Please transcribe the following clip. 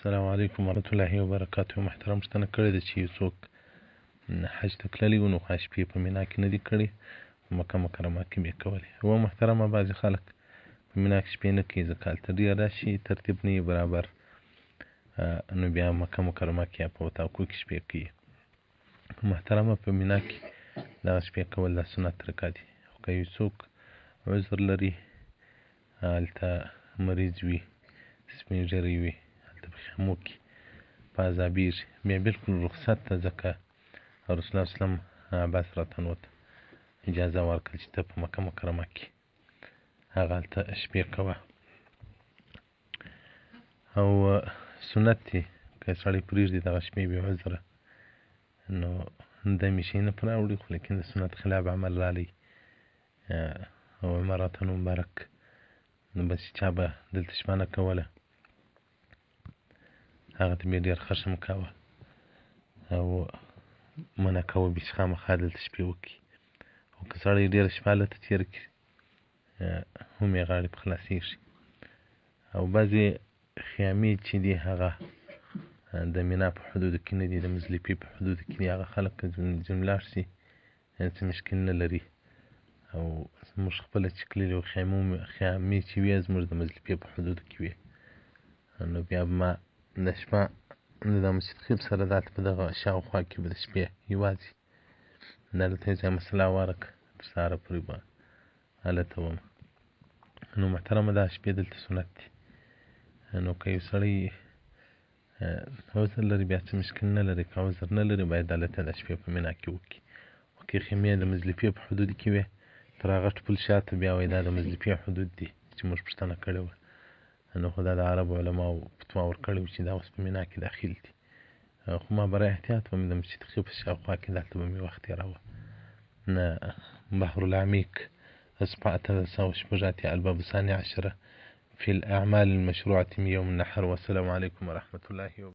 السلام علیکم ورحمة الله وبرکاته. محترم پوښتنه کړې ده چې یو څوک حج ته تللی و نو شپې په مینا کې نه دي کړې، په مکه مکرمه کې به یې کولې. محترمه بعضې خلک په مینا کې شپې نه کوي ځکه هلته ډېر راشي، ترتیب نه وي برابر، نو بیا مکه مکرمه کې یا په اتاقو کې شپې کوي. محترمه په مینا کې دغه شپې کول دا سنت طریقه دي. خو که یو څوک عذر لري، هلته مریض وي، سپین ږیری وي، هلته په خیمو کې په عذابېږي، بیا بلکل رخصت ده، ځکه رسول الله وسلم عباس رض ته اجازه ورکړه چې ته په مکه مکرمه کې هغه هلته شپې کوه. او سنت دي که سړی پرېږدي دغه شپې بې عذره، نو دمې شي نه پرې راوړي، خو لیکن د سنت خلاف عمل رالی او عمرة مبارک، نو بس چا به دلته شپه نه کوله، هغه ته به یې ډېر خشم کاوه او منع کوه به چې خامخا دلته شپې وکړي. خو که سړی ډېره شپه هلته تېره کړي، هم یې غاړې په خلاصېږي. او بعضې خیمې چې دي هغه د مینا په حدودو کې نه دي، د مزدلفې په حدودو کې دي. هغه خلک که ځینې لاړ شي څه مشکل نه لري. او زموږ خپله چې کلي او خیمې چې وې زموږ د مزدلفې په حدودو کې وې، نو بیا به ما د شپه د مسجد خیب سره دلته په دغه شاوخوا کې به د شپې یوازې دلته یو ځای مسله هواره کړه، تر سهاره پورې به هلته وم. نو محترمه دا شپې دلته سنت دي. نو که یو سړی عذر لري بیا څه مشکل نه لري، که عذر نه لري باید هلته د شپې په مینا کې وکړي. خو که خیمې د مزدلفې په حدودو کې وې، تر هغه ټپل شاته بیا وایي دا د مزدلفې حدود دي چې موږ پوښتنه کړې وه، نو خو دا د عربو علماو فتوا ورکړې وه چې دا اوس په مینا کې داخل دي. خو ما برای احتیاط وم د مسجد خیب په شاوخوا کې دلته به مې وخت تېراوه. بحر العمیق صفحه 886 الباب الثاني عشر في الأعمال المشروعة من يوم النحر. والسلام عليكم ورحمة الله وبركاته.